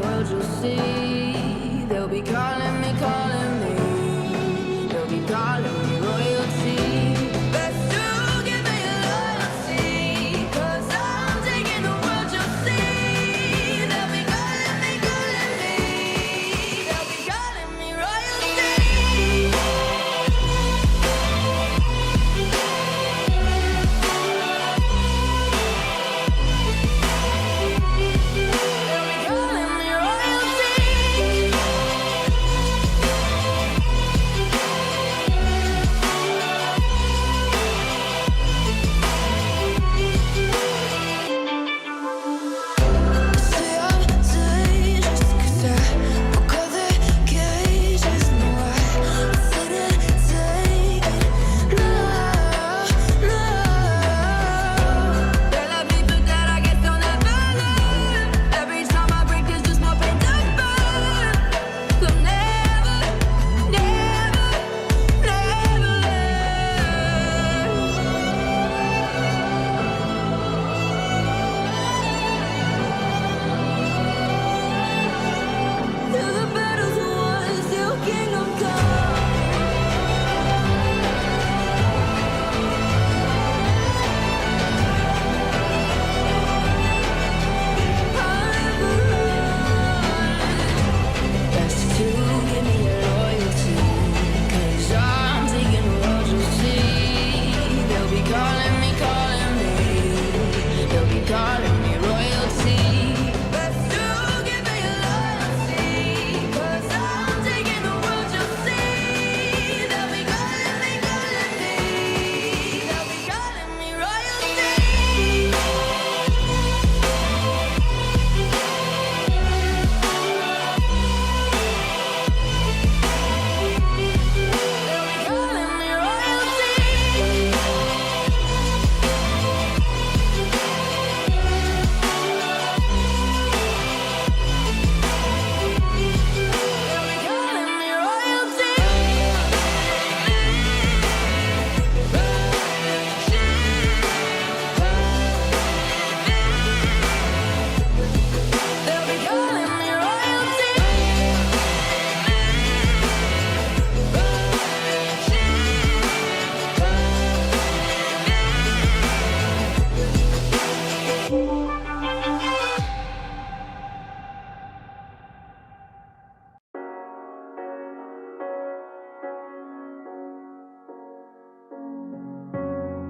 world, you'll see. They'll be calling me, calling me. They'll be calling me royalty. Best to give me loyalty, 'cause I'm taking the world, you'll see. They'll be calling me, calling me. They'll be calling me royalty.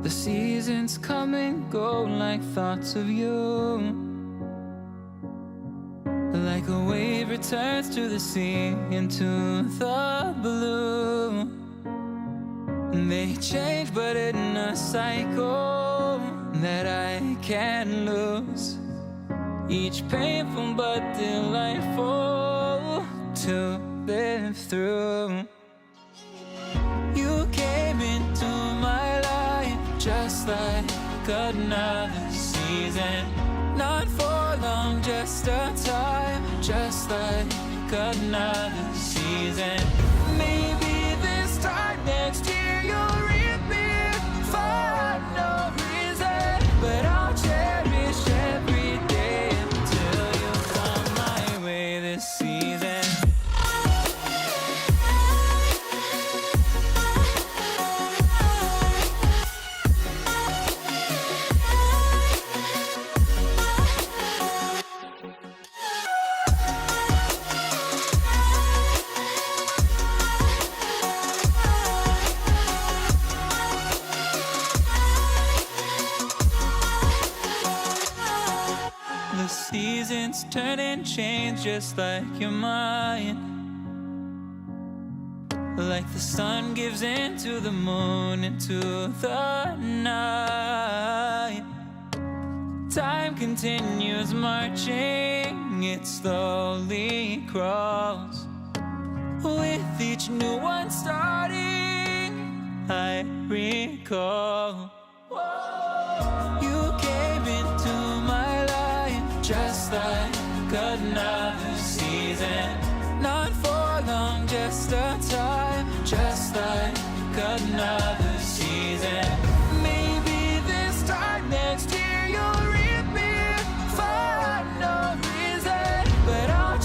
The seasons come and go like thoughts of you. Like a wave returns to the sea, into the blue. They change but in a cycle that I can't lose. Each painful but delightful to live through. You came into my life just like another season. Not for long, just a time, just like another season. Maybe this time next year you'll reappear for no reason, but I'll cherish every day until you come my way this season. The seasons turn and change just like your mind. Like the sun gives into the moon, into the night. Time continues marching, it slowly crawls. With each new one starting, I recall. You came into my life just like another season. Not for long, just a time, just like another season. Maybe this time next year you'll reappear for no reason, but I'll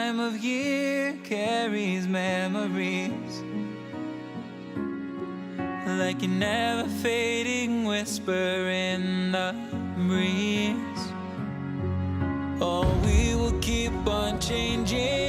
time of year carries memories, like a never fading whisper in the breeze. Oh, we will keep on changing